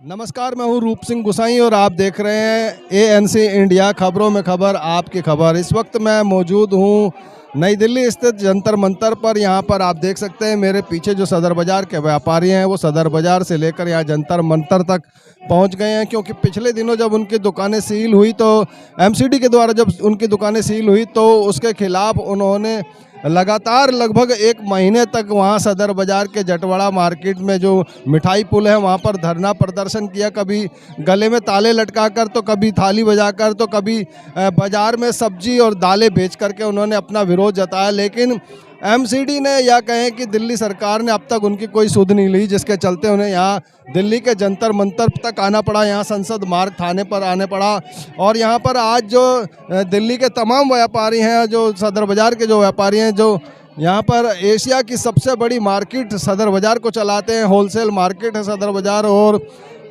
नमस्कार, मैं हूं रूप सिंह गुसाई और आप देख रहे हैं एएनसी इंडिया खबरों में खबर आपकी खबर। इस वक्त मैं मौजूद हूं नई दिल्ली स्थित जंतर मंतर पर। यहां पर आप देख सकते हैं मेरे पीछे जो सदर बाज़ार के व्यापारी हैं वो सदर बाज़ार से लेकर यहां जंतर मंतर तक पहुंच गए हैं, क्योंकि पिछले दिनों जब उनकी दुकानें सील हुई तो एमसीडी के द्वारा जब उनकी दुकानें सील हुई तो उसके खिलाफ उन्होंने लगातार लगभग एक महीने तक वहाँ सदर बाज़ार के जटवाड़ा मार्केट में जो मिठाई पुल है वहाँ पर धरना प्रदर्शन किया। कभी गले में ताले लटकाकर, तो कभी थाली बजाकर, तो कभी बाज़ार में सब्जी और दालें बेच करके उन्होंने अपना विरोध जताया। लेकिन एमसीडी ने या कहें कि दिल्ली सरकार ने अब तक उनकी कोई सुध नहीं ली, जिसके चलते उन्हें यहाँ दिल्ली के जंतर मंतर तक आना पड़ा, यहाँ संसद मार्ग थाने पर आने पड़ा। और यहाँ पर आज जो दिल्ली के तमाम व्यापारी हैं, जो सदर बाज़ार के जो व्यापारी हैं, जो यहाँ पर एशिया की सबसे बड़ी मार्केट सदर बाज़ार को चलाते हैं, होलसेल मार्केट है सदर बाज़ार, और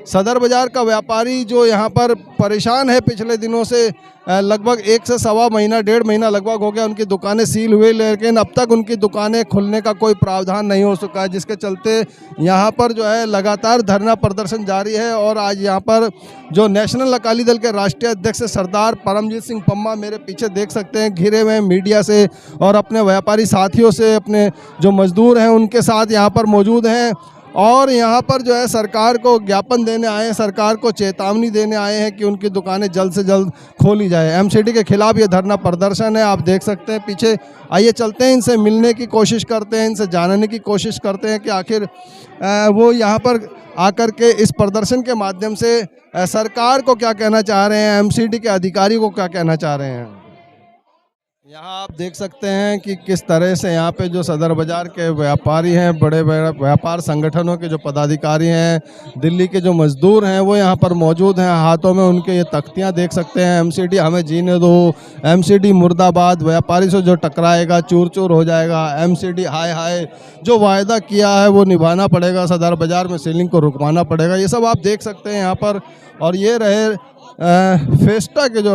सदर बाज़ार का व्यापारी जो यहाँ पर परेशान है पिछले दिनों से, लगभग 1 से सवा महीना, 1.5 महीना लगभग हो गया उनकी दुकानें सील हुई, लेकिन अब तक उनकी दुकानें खुलने का कोई प्रावधान नहीं हो सका है, जिसके चलते यहाँ पर जो है लगातार धरना प्रदर्शन जारी है। और आज यहाँ पर जो नेशनल अकाली दल के राष्ट्रीय अध्यक्ष सरदार परमजीत सिंह पम्मा मेरे पीछे देख सकते हैं, घिरे हुए मीडिया से और अपने व्यापारी साथियों से, अपने जो मजदूर हैं उनके साथ यहाँ पर मौजूद हैं। और यहाँ पर जो है सरकार को ज्ञापन देने आए हैं, सरकार को चेतावनी देने आए हैं कि उनकी दुकानें जल्द से जल्द खोली जाए। एमसीडी के खिलाफ ये धरना प्रदर्शन है, आप देख सकते हैं पीछे। आइए चलते हैं, इनसे मिलने की कोशिश करते हैं, इनसे जानने की कोशिश करते हैं कि आखिर वो यहाँ पर आकर के इस प्रदर्शन के माध्यम से सरकार को क्या कहना चाह रहे हैं, एमसीडी के अधिकारी को क्या कहना चाह रहे हैं। यहाँ आप देख सकते हैं कि किस तरह से यहाँ पे जो सदर बाज़ार के व्यापारी हैं, बड़े बड़े व्यापार संगठनों के जो पदाधिकारी हैं, दिल्ली के जो मजदूर हैं, वो यहाँ पर मौजूद हैं। हाथों में उनके ये तख्तियाँ देख सकते हैं, एमसीडी हमें जीने दो, एमसीडी मुर्दाबाद, व्यापारी से जो टकराएगा चूर चूर हो जाएगा, एमसीडी हाय हाय, जो वायदा किया है वो निभाना पड़ेगा, सदर बाज़ार में सीलिंग को रुकवाना पड़ेगा, ये सब आप देख सकते हैं यहाँ पर। और ये रहे फेस्टा के जो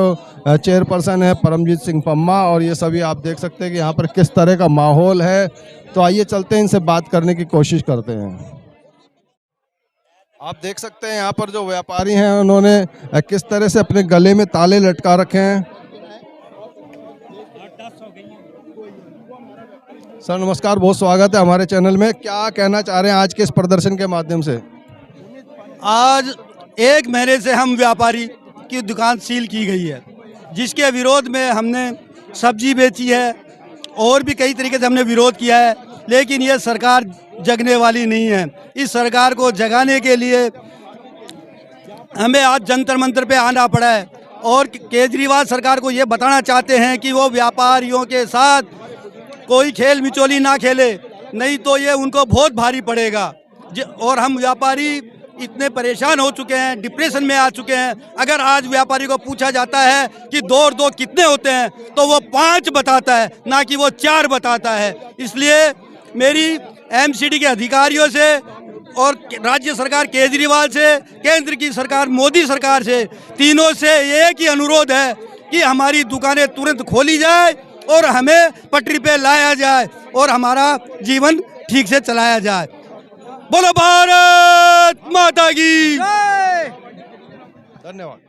चेयरपर्सन है परमजीत सिंह पम्मा, और ये सभी आप देख सकते हैं कि यहाँ पर किस तरह का माहौल है। तो आइए चलते हैं, इनसे बात करने की कोशिश करते हैं। आप देख सकते हैं यहाँ पर जो व्यापारी हैं उन्होंने किस तरह से अपने गले में ताले लटका रखे हैं। सर नमस्कार, बहुत स्वागत है हमारे चैनल में। क्या कहना चाह रहे हैं आज के इस प्रदर्शन के माध्यम से। आज 1 महीने से हम व्यापारी की दुकान सील की गई है, जिसके विरोध में हमने सब्जी बेची है और भी कई तरीके से हमने विरोध किया है, लेकिन ये सरकार जगने वाली नहीं है। इस सरकार को जगाने के लिए हमें आज जंतर मंतर पे आना पड़ा है, और केजरीवाल सरकार को ये बताना चाहते हैं कि वो व्यापारियों के साथ कोई खेल मिचोली ना खेले, नहीं तो ये उनको बहुत भारी पड़ेगा। और हम व्यापारी इतने परेशान हो चुके हैं, डिप्रेशन में आ चुके हैं। अगर आज व्यापारी को पूछा जाता है कि 2 और 2 कितने होते हैं, तो वो 5 बताता है, ना कि वो 4 बताता है। इसलिए मेरी एमसीडी के अधिकारियों से और राज्य सरकार केजरीवाल से, केंद्र की सरकार मोदी सरकार से, तीनों से एक ही अनुरोध है कि हमारी दुकानें तुरंत खोली जाए और हमें पटरी पे लाया जाए और हमारा जीवन ठीक से चलाया जाए। बोलो भारत माता की धन्यवाद।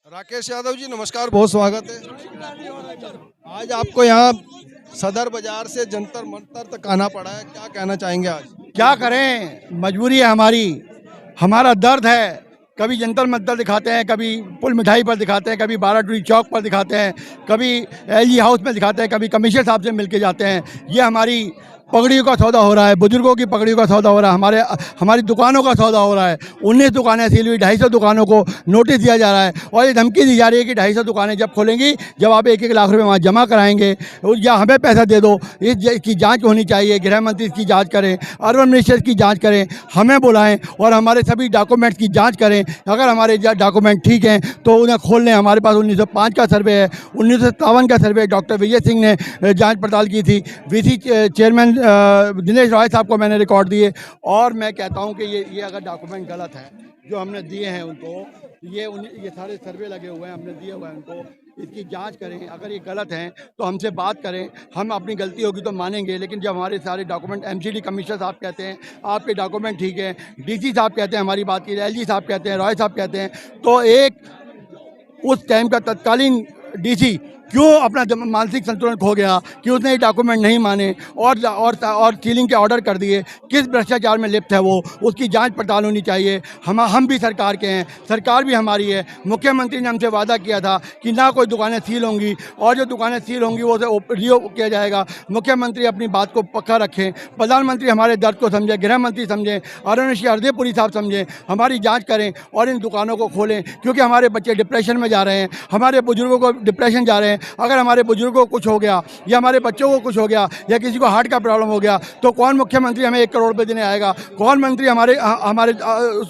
राकेश यादव जी नमस्कार, बहुत स्वागत है। आज आपको यहाँ सदर बाज़ार से जंतर मंतर तक आना पड़ा है, क्या कहना चाहेंगे आज। क्या करें, मजबूरी है हमारी, हमारा दर्द है। कभी जंतर मंतर दिखाते हैं, कभी पुल मिठाई पर दिखाते हैं, कभी 12 टूरी चौक पर दिखाते हैं, कभी एलजी हाउस में दिखाते हैं, कभी कमिश्नर साहब से मिलके जाते हैं। ये हमारी पगड़ियों का सौदा हो रहा है, बुजुर्गों की पगड़ियों का सौदा हो रहा है, हमारी दुकानों का सौदा हो रहा है। 19 दुकानें सील हुई, 250 दुकानों को नोटिस दिया जा रहा है और ये धमकी दी जा रही है कि 250 दुकानें जब खोलेंगी, जब आप 1-1 लाख रुपए वहाँ जमा कराएंगे या हमें पैसा दे दो। इसकी जांच होनी चाहिए, गृह मंत्री इसकी जांच करें, अर्बन मिनिस्टर की जांच करें, हमें बुलाएं और हमारे सभी डॉक्यूमेंट्स की जाँच करें। अगर हमारे डॉक्यूमेंट ठीक हैं तो उन्हें खोल लें। हमारे पास 1905 का सर्वे है, 1957 का सर्वे डॉक्टर विजय सिंह ने जांच पड़ताल की थी। वीसी चेयरमैन दिनेश रॉय साहब को मैंने रिकॉर्ड दिए और मैं कहता हूं कि ये अगर डॉक्यूमेंट गलत है जो हमने दिए हैं उनको, ये सारे सर्वे लगे हुए हैं, हमने दिए हुए हैं उनको, इसकी जांच करें। अगर ये गलत हैं तो हमसे बात करें, हम अपनी गलती होगी तो मानेंगे। लेकिन जब हमारे सारे डॉक्यूमेंट एमसीडी कमिश्नर साहब कहते हैं आपके डॉक्यूमेंट ठीक है, डीसी साहब कहते हैं हमारी बात की, एलजी साहब कहते हैं, रॉय साहब कहते हैं, तो एक उस टाइम का तत्कालीन डीसी क्यों अपना मानसिक संतुलन खो गया कि उसने ये डॉक्यूमेंट नहीं माने और सीलिंग के ऑर्डर कर दिए? किस भ्रष्टाचार में लिप्त है वो, उसकी जांच पड़ताल होनी चाहिए। हम भी सरकार के हैं, सरकार भी हमारी है। मुख्यमंत्री ने हमसे वादा किया था कि ना कोई दुकानें सील होंगी और जो दुकानें सील होंगी वो रिओ किया जाएगा। मुख्यमंत्री अपनी बात को पक्का रखें, प्रधानमंत्री हमारे दर्द को समझें, गृह मंत्री समझें, अरुण हरदेपुरी साहब समझें, हमारी जाँच करें और इन दुकानों को खोलें, क्योंकि हमारे बच्चे डिप्रेशन में जा रहे हैं, हमारे बुजुर्गों को डिप्रेशन जा रहे हैं। अगर हमारे बुजुर्गों को कुछ हो गया या हमारे बच्चों को कुछ हो गया या किसी को हार्ट का प्रॉब्लम हो गया तो कौन मुख्यमंत्री हमें 1 करोड़ रुपए देने आएगा? कौन मंत्री हमारे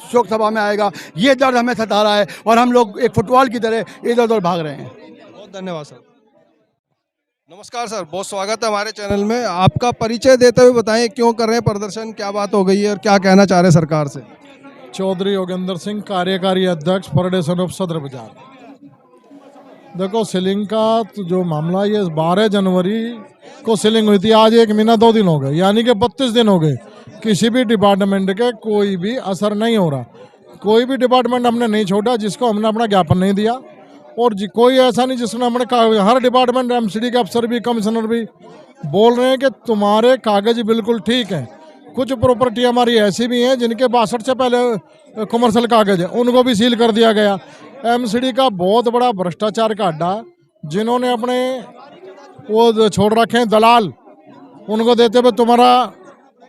शोक सभा में आएगा? ये दर्द हमें सता रहा है और हम लोग एक फुटबॉल की तरह इधर उधर भाग रहे हैं। बहुत धन्यवाद सर। नमस्कार सर, बहुत स्वागत है हमारे चैनल में। आपका परिचय देते हुए बताएं क्यों कर रहे हैं प्रदर्शन, क्या बात हो गई है और क्या कहना चाह रहे हैं सरकार से? चौधरी योगेंद्र सिंह, कार्यकारी अध्यक्ष फेडरेशन ऑफ सदर बाजार। देखो, सीलिंग का तो जो मामला, ये 12 जनवरी को सीलिंग हुई थी। आज 1 महीना 2 दिन हो गए, यानी कि 32 दिन हो गए। किसी भी डिपार्टमेंट के कोई भी असर नहीं हो रहा। कोई भी डिपार्टमेंट हमने नहीं छोड़ा जिसको हमने अपना ज्ञापन नहीं दिया, और कोई ऐसा नहीं जिसने हमने हर डिपार्टमेंट, एमसीडी के अफसर भी, कमिश्नर भी बोल रहे हैं कि तुम्हारे कागज बिल्कुल ठीक हैं। कुछ प्रॉपर्टी हमारी ऐसी भी हैं जिनके 62 से पहले कमर्शियल कागज है, उनको भी सील कर दिया गया। एमसीडी का बहुत बड़ा भ्रष्टाचार का अड्डा, जिन्होंने अपने वो छोड़ रखे हैं दलाल, उनको देते हुए तुम्हारा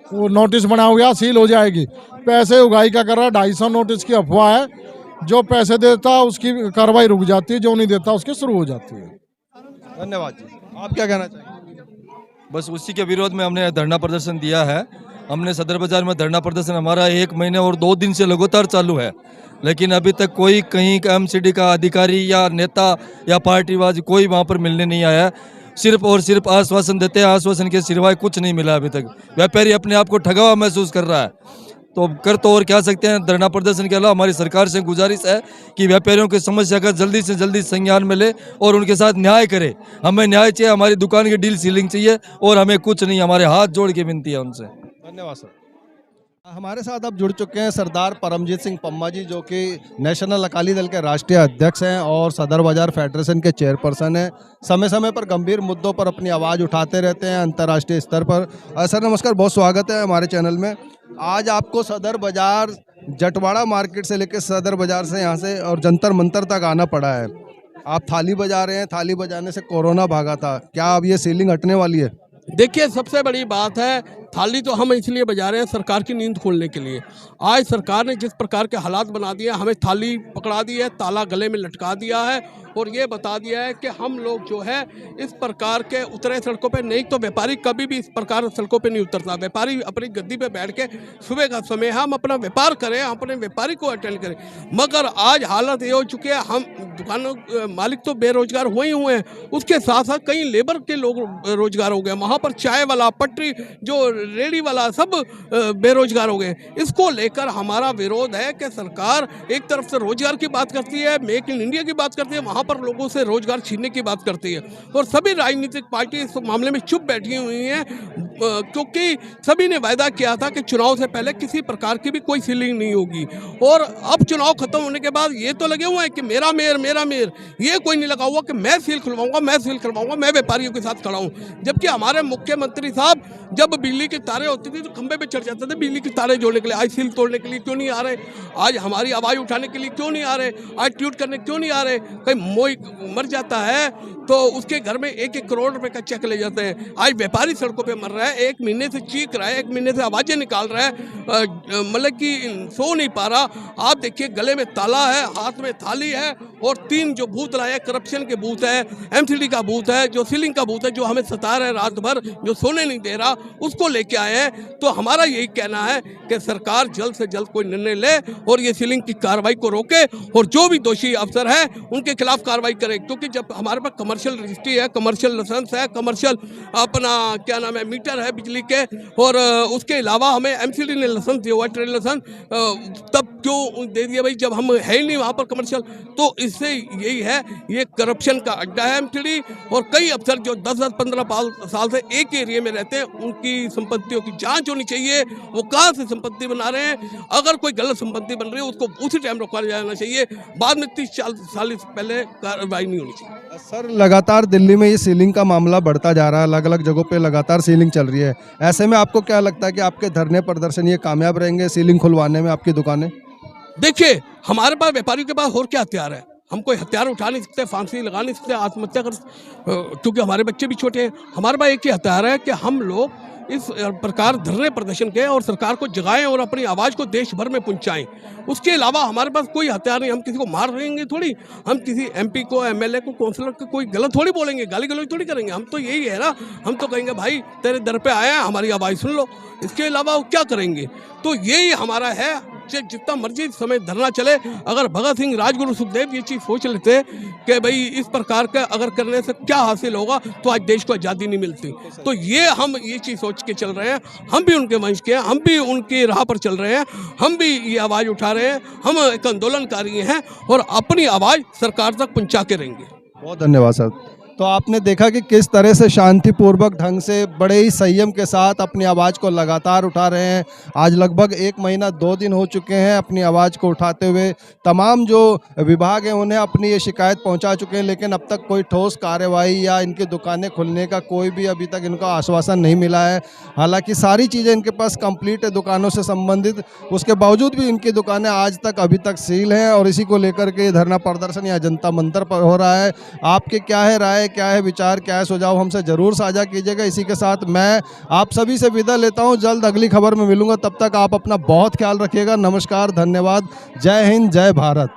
वो नोटिस बना हुआ सील हो जाएगी। पैसे उगाई का कर रहा, 250 नोटिस की अफवाह है। जो पैसे देता उसकी कार्रवाई रुक जाती है, जो नहीं देता उसकी शुरू हो जाती है। धन्यवाद जी। आप क्या कहना चाहिए? बस उसी के विरोध में हमने धरना प्रदर्शन दिया है। हमने सदर बाजार में धरना प्रदर्शन हमारा 1 महीने और 2 दिन से लगातार चालू है, लेकिन अभी तक कोई कहीं का एमसीडी का अधिकारी या नेता या पार्टीवाज कोई वहाँ पर मिलने नहीं आया। सिर्फ और सिर्फ आश्वासन देते हैं, आश्वासन के सिवाय कुछ नहीं मिला अभी तक। व्यापारी अपने आप को ठगा हुआ महसूस कर रहा है, तो कर तो और क्या सकते हैं। धरना प्रदर्शन के अलावा हमारी सरकार से गुजारिश है कि व्यापारियों की समस्या का जल्दी से जल्दी संज्ञान में ले और उनके साथ न्याय करे। हमें न्याय चाहिए, हमारी दुकान की डील सीलिंग चाहिए और हमें कुछ नहीं। हमारे हाथ जोड़ के विनती है उनसे। धन्यवाद सर। हमारे साथ अब जुड़ चुके हैं सरदार परमजीत सिंह पम्मा जी, जो कि नेशनल अकाली दल के राष्ट्रीय अध्यक्ष हैं और सदर बाजार फेडरेशन के चेयरपर्सन हैं। समय समय पर गंभीर मुद्दों पर अपनी आवाज़ उठाते रहते हैं अंतर्राष्ट्रीय स्तर पर। सर नमस्कार, बहुत स्वागत है हमारे चैनल में। आज आपको सदर बाजार, जटवाड़ा मार्केट से लेकर सदर बाजार से यहाँ से और जंतर मंतर तक आना पड़ा है। आप थाली बजा रहे हैं, थाली बजाने से कोरोना भागा था, क्या अब ये सीलिंग हटने वाली है? देखिए, सबसे बड़ी बात है, थाली तो हम इसलिए बजा रहे हैं सरकार की नींद खोलने के लिए। आज सरकार ने जिस प्रकार के हालात बना दिए, हमें थाली पकड़ा दी है, ताला गले में लटका दिया है और ये बता दिया है कि हम लोग जो है इस प्रकार के उतरे सड़कों पे नहीं। तो व्यापारी कभी भी इस प्रकार सड़कों पे नहीं उतरता। व्यापारी अपनी गद्दी पे बैठ के सुबह का समय हम अपना व्यापार करें, अपने व्यापारी को अटेंड करें। मगर आज हालत ये हो चुकी है, हम दुकानों मालिक तो बेरोजगार हुए ही हुए हैं, उसके साथ साथ कई लेबर के लोग रोजगार हो गए। वहाँ पर चाय वाला, पटरी, जो रेडी वाला, सब बेरोजगार हो गए। इसको लेकर हमारा विरोध है कि सरकार एक तरफ से रोजगार की बात करती है, मेक इन इंडिया की बात करती है, वहाँ पर लोगों से रोजगार छीनने की बात करती है। और सभी राजनीतिक पार्टी इस मामले में चुप बैठी हुई हैं, क्योंकि सभी ने वायदा किया था कि चुनाव से पहले किसी प्रकार की भी कोई सीलिंग नहीं होगी। और अब चुनाव खत्म होने के बाद ये तो लगे हुए हैं कि मेरा मेयर, मेरा मेयर। ये कोई नहीं लगा हुआ कि मैं सील खुलवाऊंगा, मैं सील करवाऊंगा, मैं व्यापारियों के साथ खड़ा हूँ। जबकि हमारे मुख्यमंत्री साहब जब बिजली की तारें होती थी तो खंबे पे चढ़ जाते थे बिजली की तारें जोड़ने के लिए। आज सील तोड़ने के लिए क्यों नहीं आ रहे? आज हमारी आवाज़ उठाने के लिए क्यों नहीं आ रहे? आज ट्वीट करने क्यों नहीं आ रहे? कहीं मोई मर जाता है तो उसके घर में 1-1 करोड़ रुपए का चेक ले जाते हैं। आज व्यापारी सड़कों पे मर रहा है, 1 महीने से चीख रहा है, 1 महीने से आवाज़ें निकाल रहा है, मतलब कि सो नहीं पा रहा। आप देखिए गले में ताला है, हाथ में थाली है और 3 जो बूथ लाए हैं, करप्शन के बूथ है, एमसीडी का बूथ है, जो सीलिंग का बूथ है, जो हमें सता रहा है रात भर, जो सोने नहीं दे रहा, उसको लेके आए हैं। तो हमारा यही कहना है कि सरकार जल्द से जल्द कोई निर्णय ले और ये सीलिंग की कार्रवाई को रोके और जो भी दोषी अफसर है उनके खिलाफ कार्रवाई करे। क्योंकि जब हमारे पास कमर्शियल रजिस्ट्री है, कमर्शियल लाइसेंस है, कमर्शियल अपना क्या नाम है मीटर है बिजली के, और उसके अलावा हमें एमसीडी ने लाइसेंस दिया हुआ है, ट्रेड लाइसेंस, तब क्यों दे दिया भाई जब हम है ही नहीं वहाँ पर कमर्शियल। तो इससे यही है, ये करप्शन का अड्डा है एमसीडी। और कई अफसर जो 10-15 साल से एक एरिया में रहते हैं, उनकी संपत्तियों की जांच होनी चाहिए, वो कहाँ से संपत्ति बना रहे हैं। अगर कोई गलत संपत्ति बन रही है उसको उसी टाइम रोका जाना चाहिए, बाद में 30 साल पहले कार्रवाई नहीं होनी चाहिए। सर लगातार दिल्ली में ये सीलिंग का मामला बढ़ता जा रहा है, अलग अलग जगहों पे लगातार सीलिंग चल रही है। ऐसे में आपको क्या लगता है कि आपके धरने प्रदर्शन ये कामयाब रहेंगे सीलिंग खुलवाने में आपकी दुकानें? देखिए हमारे पास व्यापारियों के पास और क्या हथियार है, हम कोई हथियार उठा नहीं सकते, फांसी लगा नहीं सकते, आत्महत्या कर, क्योंकि हमारे बच्चे भी छोटे हैं। हमारे पास एक ही हथियार है कि हम लोग इस प्रकार धरने प्रदर्शन के और सरकार को जगाएं और अपनी आवाज़ को देश भर में पहुंचाएं। उसके अलावा हमारे पास कोई हथियार नहीं। हम किसी को मार देंगे थोड़ी, हम किसी एमपी को, एमएलए को, काउंसलर को कोई गलत थोड़ी बोलेंगे, गाली गलौज थोड़ी करेंगे। हम तो यही है ना, हम तो कहेंगे भाई तेरे दर पे आया, हमारी आवाज़ सुन लो। इसके अलावा वो क्या करेंगे? तो यही हमारा है, जितना मर्जी समय धरना चले। अगर भगत सिंह, राजगुरु, सुखदेव ये चीज़ सोच लेते कि भाई इस प्रकार का अगर करने से क्या हासिल होगा, तो आज देश को आज़ादी नहीं मिलती। तो हम ये चीज़ सोच के चल रहे हैं, हम भी उनके वंश के हैं, हम भी उनकी राह पर चल रहे हैं, हम भी ये आवाज़ उठा रहे हैं, हम एक आंदोलनकारी हैं और अपनी आवाज़ सरकार तक पहुँचा के रहेंगे। बहुत धन्यवाद सर। तो आपने देखा कि किस तरह से शांतिपूर्वक ढंग से बड़े ही संयम के साथ अपनी आवाज़ को लगातार उठा रहे हैं। आज लगभग 1 महीना 2 दिन हो चुके हैं अपनी आवाज़ को उठाते हुए। तमाम जो विभाग हैं उन्हें अपनी ये शिकायत पहुंचा चुके हैं, लेकिन अब तक कोई ठोस कार्रवाई या इनकी दुकानें खुलने का कोई भी अभी तक इनका आश्वासन नहीं मिला है। हालांकि सारी चीज़ें इनके पास कंप्लीट है दुकानों से संबंधित, उसके बावजूद भी इनकी दुकानें आज तक अभी तक सील हैं और इसी को लेकर के धरना प्रदर्शन या जनता मंतर पर हो रहा है। आपके क्या है राय, क्या है विचार, क्या है सुझाव, हमसे ज़रूर साझा कीजिएगा। इसी के साथ मैं आप सभी से विदा लेता हूं, जल्द अगली खबर में मिलूंगा। तब तक आप अपना बहुत ख्याल रखिएगा। नमस्कार, धन्यवाद, जय हिंद, जय भारत।